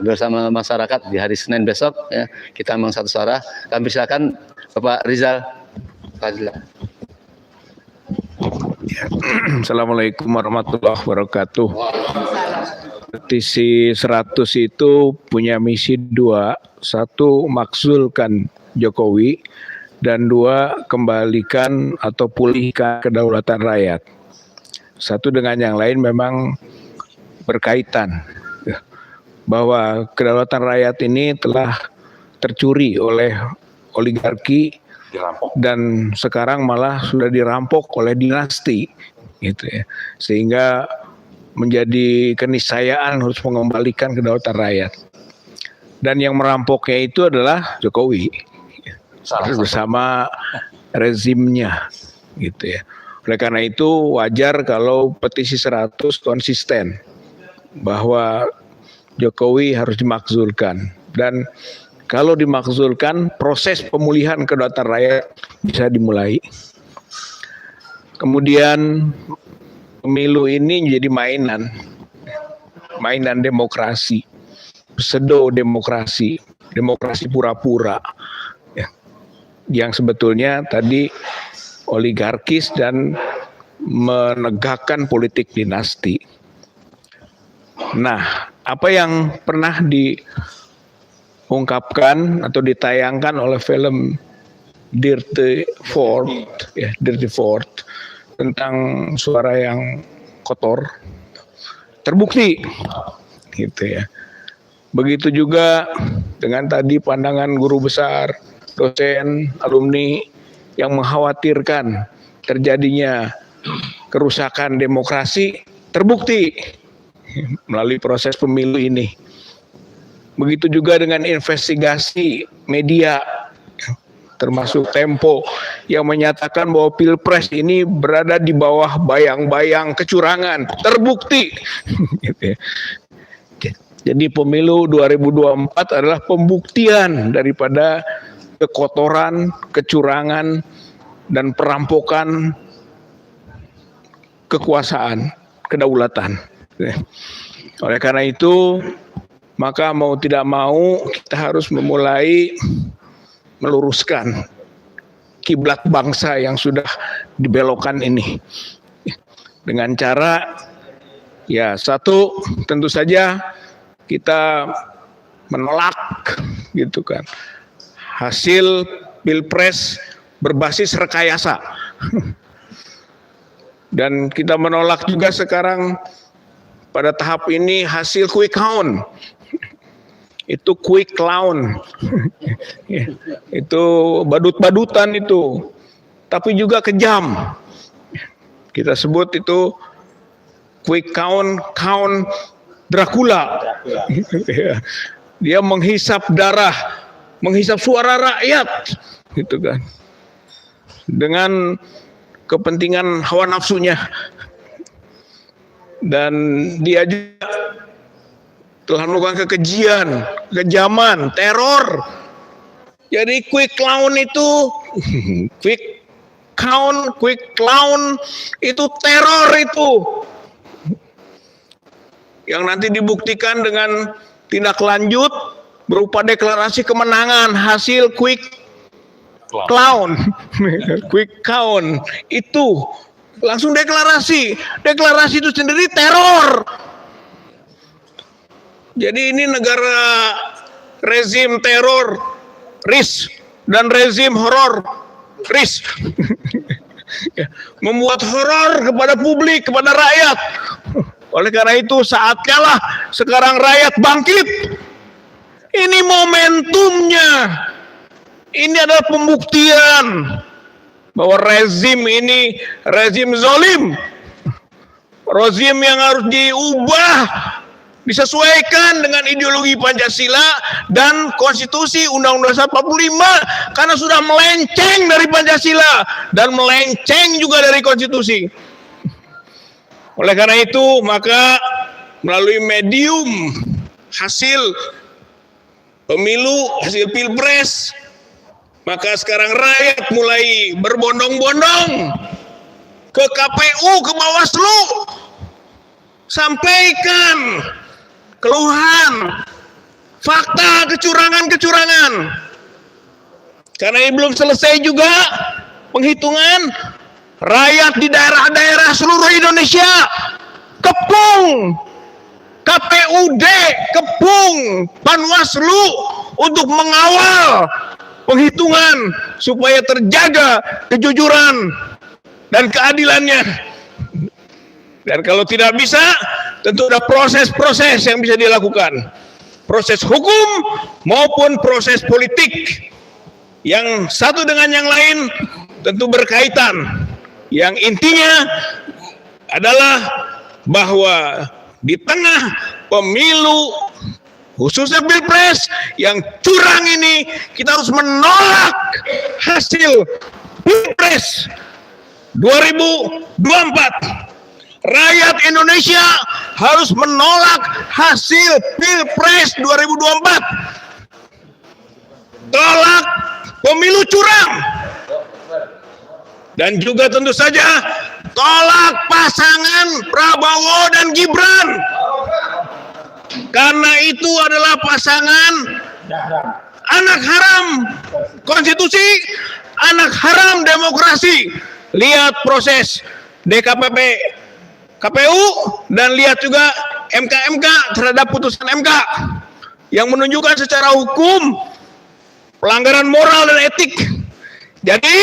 masyarakat di hari Senin besok, ya, kita memang satu suara. Kami silakan Bapak Rizal. Assalamualaikum warahmatullahi wabarakatuh. Petisi 100 itu punya misi dua. Satu, makzulkan Jokowi. Dan dua, kembalikan atau pulihkan kedaulatan rakyat. Satu dengan yang lain memang berkaitan. Bahwa kedaulatan rakyat ini telah tercuri oleh oligarki dan sekarang malah sudah dirampok oleh dinasti, gitu ya. Sehingga menjadi keniscayaan harus mengembalikan kedaulatan rakyat. Dan yang merampoknya itu adalah Jokowi bersama rezimnya, gitu ya. Oleh karena itu wajar kalau petisi 100 konsisten bahwa Jokowi harus dimakzulkan, dan kalau dimakzulkan proses pemulihan kedaulatan rakyat bisa dimulai. Kemudian pemilu ini menjadi mainan demokrasi, pseudo demokrasi, demokrasi pura-pura, ya, yang sebetulnya tadi oligarkis dan menegakkan politik dinasti. Nah, apa yang pernah diungkapkan atau ditayangkan oleh film Dirty Fourth tentang suara yang kotor terbukti, gitu ya. Begitu juga dengan tadi pandangan guru besar, dosen, alumni yang mengkhawatirkan terjadinya kerusakan demokrasi terbukti melalui proses pemilu ini. Begitu juga dengan investigasi media termasuk Tempo yang menyatakan bahwa Pilpres ini berada di bawah bayang-bayang kecurangan, terbukti. Jadi pemilu 2024 adalah pembuktian daripada kekotoran, kecurangan, dan perampokan kekuasaan kedaulatan. Oleh karena itu, maka mau tidak mau kita harus memulai meluruskan kiblat bangsa yang sudah dibelokkan ini. Dengan cara, ya satu, tentu saja kita menolak gitu kan hasil pilpres berbasis rekayasa. Dan kita menolak juga sekarang pada tahap ini hasil quick count. Itu quick count. Itu badut-badutan itu. Tapi juga kejam. Kita sebut itu quick count Dracula. Dia menghisap darah, menghisap suara rakyat, gitu kan. Dengan kepentingan hawa nafsunya. Dan dia juga telah melakukan kekejian, kejaman, teror. Jadi quick count itu itu teror itu. Yang nanti dibuktikan dengan tindak lanjut berupa deklarasi kemenangan hasil quick count. Quick count itu langsung deklarasi itu sendiri teror. Jadi ini negara rezim teror RIS dan rezim horor RIS. Membuat horor kepada publik, kepada rakyat. Oleh karena itu saatnya lah sekarang rakyat bangkit. Ini momentumnya. Ini adalah pembuktian bahwa rezim ini rezim zalim. Rezim yang harus diubah, disesuaikan dengan ideologi Pancasila dan konstitusi Undang-Undang 45 karena sudah melenceng dari Pancasila dan melenceng juga dari konstitusi. Oleh karena itu, maka melalui medium hasil pemilu, hasil pilpres, maka sekarang rakyat mulai berbondong-bondong ke KPU, ke Bawaslu, sampaikan keluhan, fakta kecurangan-kecurangan. Karena ini belum selesai juga penghitungan. Rakyat di daerah-daerah seluruh Indonesia kepung KPUD, kepung Panwaslu untuk mengawal penghitungan supaya terjaga kejujuran dan keadilannya. Dan kalau tidak bisa, tentu ada proses-proses yang bisa dilakukan. Proses hukum maupun proses politik. Yang satu dengan yang lain tentu berkaitan. Yang intinya adalah bahwa di tengah pemilu, khususnya pilpres yang curang ini, kita harus menolak hasil pilpres 2024. Rakyat Indonesia harus menolak hasil pilpres 2024. Tolak pemilu curang. Dan juga tentu saja tolak pasangan Prabowo dan Gibran. Karena itu adalah pasangan anak haram konstitusi, anak haram demokrasi. Lihat proses DKPP KPU dan lihat juga MK terhadap putusan MK yang menunjukkan secara hukum pelanggaran moral dan etik. Jadi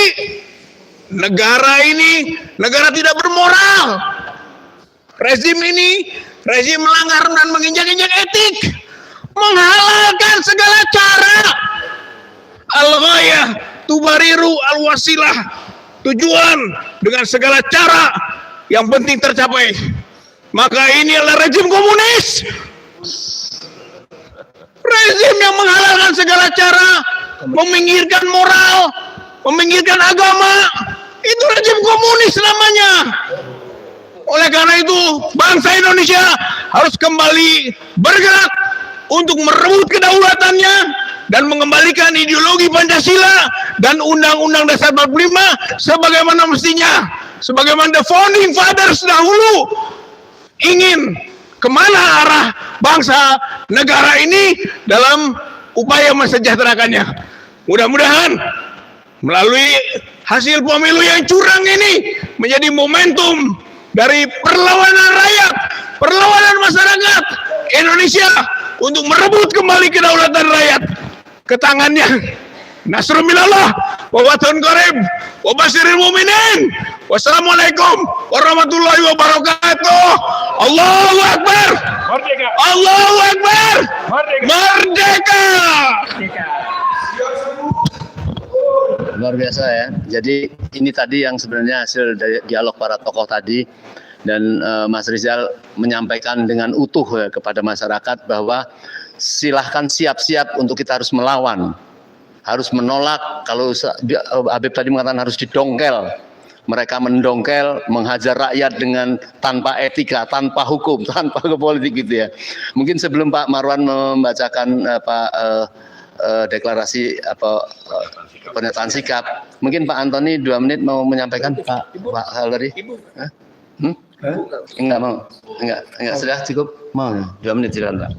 negara ini negara tidak bermoral. Rezim ini rezim melanggar dan menginjak-injak etik, menghalalkan segala cara. Al-ghayah tubariru al-wasilah, tujuan dengan segala cara yang penting tercapai. Maka ini adalah rezim komunis, rezim yang menghalalkan segala cara, meminggirkan moral, meminggirkan agama. Itu rezim komunis namanya. Oleh karena itu bangsa Indonesia harus kembali bergerak untuk merebut kedaulatannya dan mengembalikan ideologi Pancasila dan Undang-Undang Dasar 45 sebagaimana mestinya, sebagaimana the founding fathers dahulu ingin kemana arah bangsa negara ini dalam upaya mensejahterakannya. Mudah-mudahan melalui hasil pemilu yang curang ini menjadi momentum dari perlawanan rakyat, perlawanan masyarakat Indonesia untuk merebut kembali kedaulatan rakyat ke tangannya. Nasrul minallah wa fatun qarib wa basyiril mu'minin. Wassalamualaikum warahmatullahi wabarakatuh. Allahu Akbar. Merdeka. Allahu Akbar. Merdeka. Merdeka. Luar biasa ya. Jadi ini tadi yang sebenarnya hasil dari dialog para tokoh tadi, dan Mas Rizal menyampaikan dengan utuh ya kepada masyarakat bahwa silahkan siap-siap untuk kita harus melawan, harus menolak. Kalau Habib tadi mengatakan harus didongkel, mereka mendongkel, menghajar rakyat dengan tanpa etika, tanpa hukum, tanpa politik gitu ya. Mungkin sebelum Pak Marwan membacakan deklarasi pernyataan sikap, mungkin Pak Antoni 2 menit mau menyampaikan. Pak Halari? Enggak mau, enggak sudah cukup, mau 2 menit silakan Pak.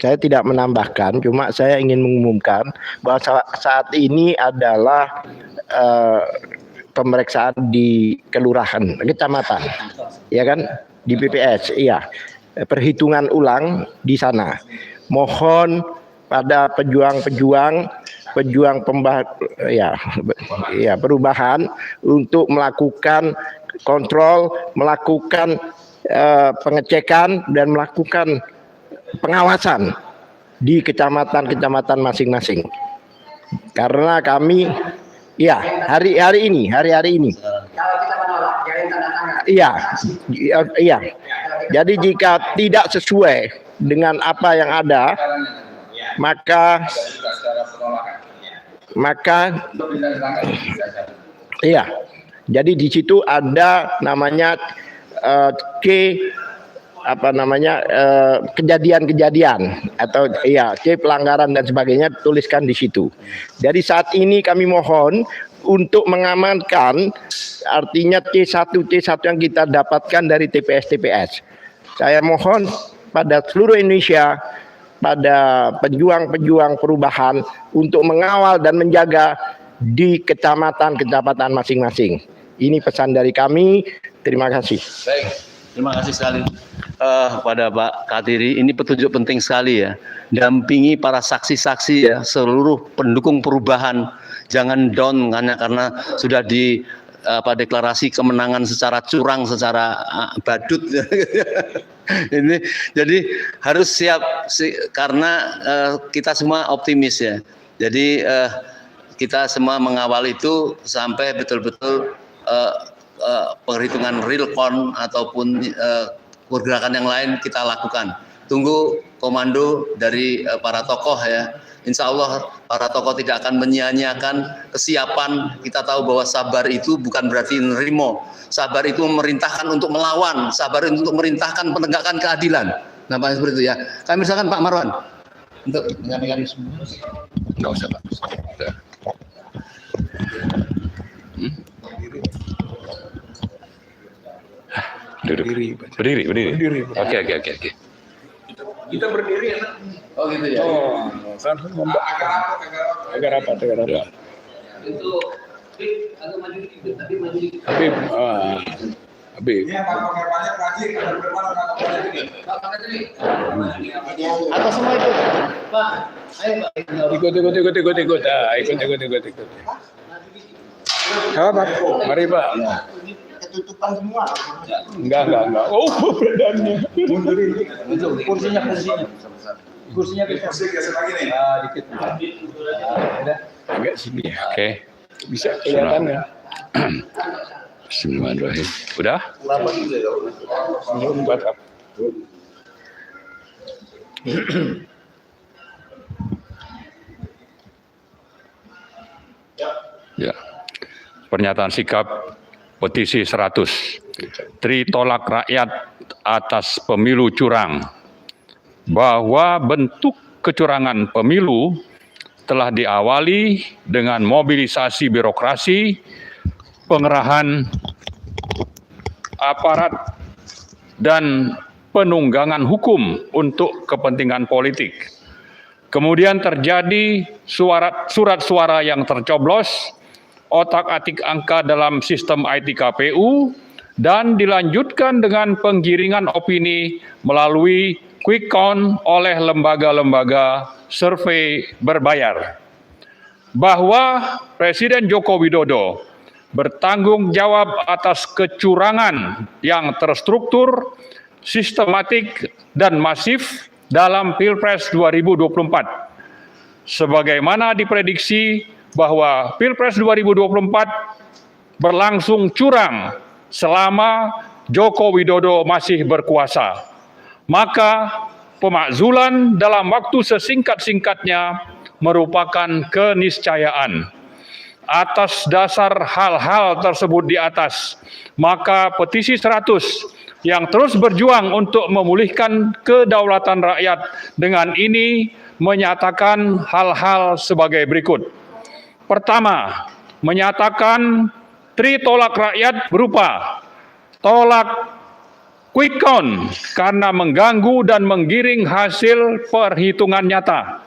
Saya tidak menambahkan, cuma saya ingin mengumumkan bahwa saat ini adalah pemeriksaan di kelurahan, kecamatan, ya kan, di PPS, iya, perhitungan ulang di sana. Mohon pada pejuang perubahan untuk melakukan kontrol, melakukan pengecekan dan melakukan pengawasan di kecamatan-kecamatan masing-masing. Karena kami hari ini iya. Jadi jika tidak sesuai dengan apa yang ada, maka iya. Jadi di situ ada namanya kejadian-kejadian atau pelanggaran dan sebagainya, tuliskan di situ. Jadi saat ini kami mohon untuk mengamankan, artinya C1 yang kita dapatkan dari TPS. Saya mohon pada seluruh Indonesia, pada pejuang-pejuang perubahan untuk mengawal dan menjaga di kecamatan-kecamatan masing-masing. Ini pesan dari kami. Terima kasih. Baik, terima kasih sekali kepada Pak Kadiri. Ini petunjuk penting sekali ya. Dampingi para saksi-saksi ya, seluruh pendukung perubahan. Jangan down hanya karena sudah deklarasi kemenangan secara curang, secara badut. Ini jadi harus siap karena kita semua optimis ya. Jadi kita semua mengawal itu sampai betul-betul perhitungan real count ataupun pergerakan yang lain kita lakukan. Tunggu komando dari para tokoh ya. Insya Allah para tokoh tidak akan menyia-nyiakan kesiapan. Kita tahu bahwa sabar itu bukan berarti nerimo. Sabar itu memerintahkan untuk melawan. Sabar itu untuk merintahkan penegakan keadilan. Namanya seperti itu ya. Kami misalkan Pak Marwan untuk menyampaikan semua. Enggak usah Pak. Berdiri. Oke. Kita berdiri ya. Oh gitu ya. Oh, kan agak rapat. Itu agak maju dikit, tapi maju dikit. Habib. Ini yang pakai banyak rajin, ada berapa kakak banyak ini? Pak Kadri. Atau semua ikut. Pak, ayo Pak. Ikut. Ikut. Apa Pak? Mari Pak. Ketutupan semua. Enggak. Oh, badannya. Kursinya geser lagi nih. Dikit. Agak sini ya. Oke. Bisa kelihatan ya. Bismillahirrahmanirrahim. Udah? Ya. Pernyataan sikap petisi 100. Tolak rakyat atas pemilu curang. Bahwa bentuk kecurangan pemilu telah diawali dengan mobilisasi birokrasi, pengerahan aparat, dan penunggangan hukum untuk kepentingan politik. Kemudian terjadi surat suara yang tercoblos, otak-atik angka dalam sistem IT KPU, dan dilanjutkan dengan penggiringan opini melalui quick count oleh lembaga-lembaga survei berbayar. Bahwa Presiden Joko Widodo bertanggung jawab atas kecurangan yang terstruktur, sistematik, dan masif dalam Pilpres 2024. Sebagaimana diprediksi bahwa Pilpres 2024 berlangsung curang selama Joko Widodo masih berkuasa. Maka pemakzulan dalam waktu sesingkat-singkatnya merupakan keniscayaan. Atas dasar hal-hal tersebut di atas, maka petisi 100 yang terus berjuang untuk memulihkan kedaulatan rakyat dengan ini menyatakan hal-hal sebagai berikut. Pertama, menyatakan tolak rakyat berupa tolak quick count karena mengganggu dan menggiring hasil perhitungan nyata.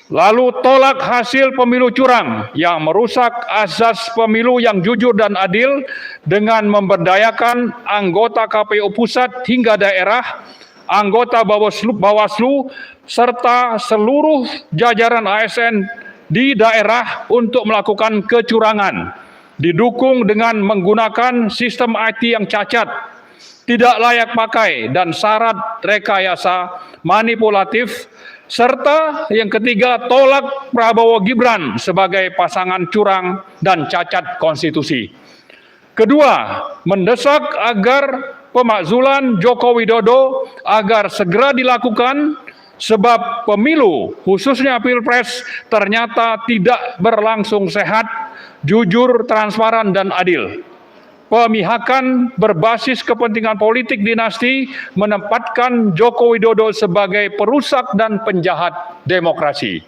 Lalu tolak hasil pemilu curang yang merusak azas pemilu yang jujur dan adil dengan memberdayakan anggota KPU pusat hingga daerah, anggota Bawaslu, serta seluruh jajaran ASN di daerah untuk melakukan kecurangan. Didukung dengan menggunakan sistem IT yang cacat, tidak layak pakai, dan syarat rekayasa manipulatif. Serta yang ketiga, tolak Prabowo Gibran sebagai pasangan curang dan cacat konstitusi. Kedua, mendesak agar pemakzulan Joko Widodo agar segera dilakukan sebab pemilu, khususnya Pilpres, ternyata tidak berlangsung sehat, jujur, transparan, dan adil. Pemihakan berbasis kepentingan politik dinasti menempatkan Joko Widodo sebagai perusak dan penjahat demokrasi.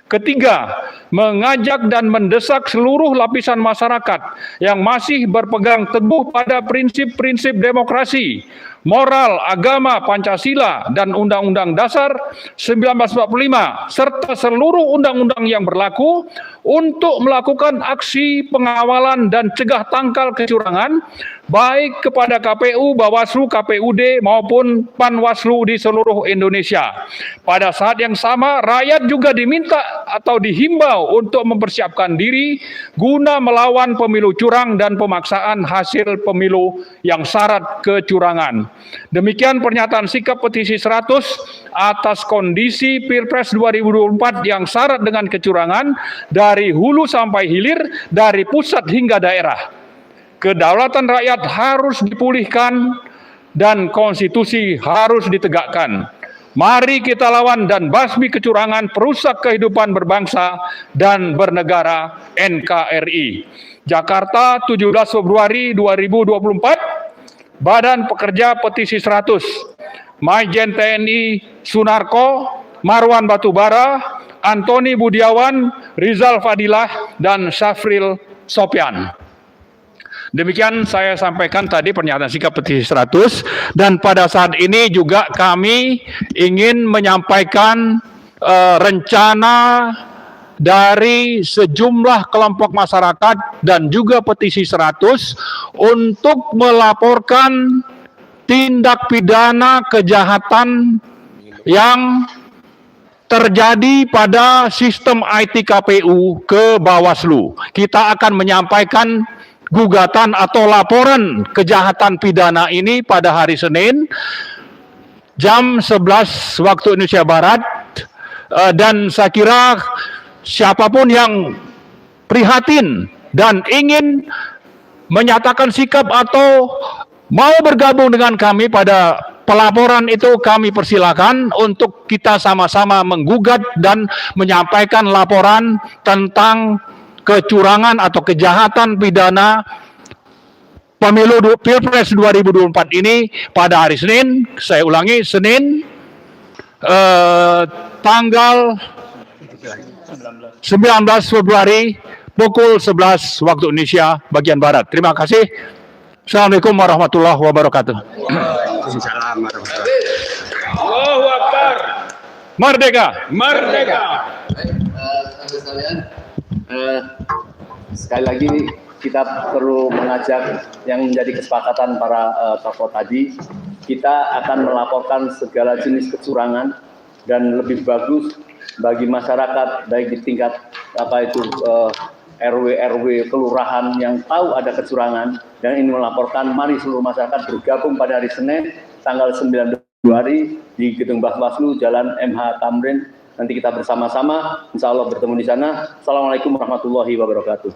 Ketiga, mengajak dan mendesak seluruh lapisan masyarakat yang masih berpegang teguh pada prinsip-prinsip demokrasi, moral, agama, Pancasila, dan Undang-Undang Dasar 1945, serta seluruh undang-undang yang berlaku untuk melakukan aksi pengawalan dan cegah tangkal kecurangan, baik kepada KPU, Bawaslu, KPUD, maupun Panwaslu di seluruh Indonesia. Pada saat yang sama, rakyat juga diminta atau dihimbau untuk mempersiapkan diri guna melawan pemilu curang dan pemaksaan hasil pemilu yang syarat kecurangan. Demikian pernyataan sikap petisi 100 atas kondisi Pilpres 2024 yang syarat dengan kecurangan dari hulu sampai hilir, dari pusat hingga daerah. Kedaulatan rakyat harus dipulihkan dan konstitusi harus ditegakkan. Mari kita lawan dan basmi kecurangan perusak kehidupan berbangsa dan bernegara NKRI. Jakarta, 17 Februari 2024, Badan Pekerja Petisi 100, Majen TNI Sunarko, Marwan Batubara, Antoni Budiawan, Rizal Fadilah, dan Syafril Sopyan. Demikian saya sampaikan tadi pernyataan sikap petisi 100, dan pada saat ini juga kami ingin menyampaikan rencana dari sejumlah kelompok masyarakat dan juga petisi 100 untuk melaporkan tindak pidana kejahatan yang terjadi pada sistem IT KPU ke Bawaslu. Kita akan menyampaikan gugatan atau laporan kejahatan pidana ini pada hari Senin jam 11 waktu Indonesia Barat, dan saya kira siapapun yang prihatin dan ingin menyatakan sikap atau mau bergabung dengan kami pada pelaporan itu, kami persilakan untuk kita sama-sama menggugat dan menyampaikan laporan tentang kecurangan atau kejahatan pidana pemilu Pilpres 2024 ini pada hari Senin. Saya ulangi, Senin tanggal 19 Februari pukul 11 waktu Indonesia bagian Barat. Terima kasih. Assalamualaikum warahmatullahi wabarakatuh. Allahu Akbar. Merdeka. Merdeka. Sekali lagi kita perlu mengajak yang menjadi kesepakatan para tokoh tadi, kita akan melaporkan segala jenis kecurangan dan lebih bagus bagi masyarakat baik di tingkat RW kelurahan yang tahu ada kecurangan dan ini melaporkan. Mari seluruh masyarakat bergabung pada hari Senin tanggal 9 Februari di Gedung Bawaslu Jalan MH Tamrin. Nanti kita bersama-sama, insya Allah bertemu di sana. Assalamualaikum warahmatullahi wabarakatuh.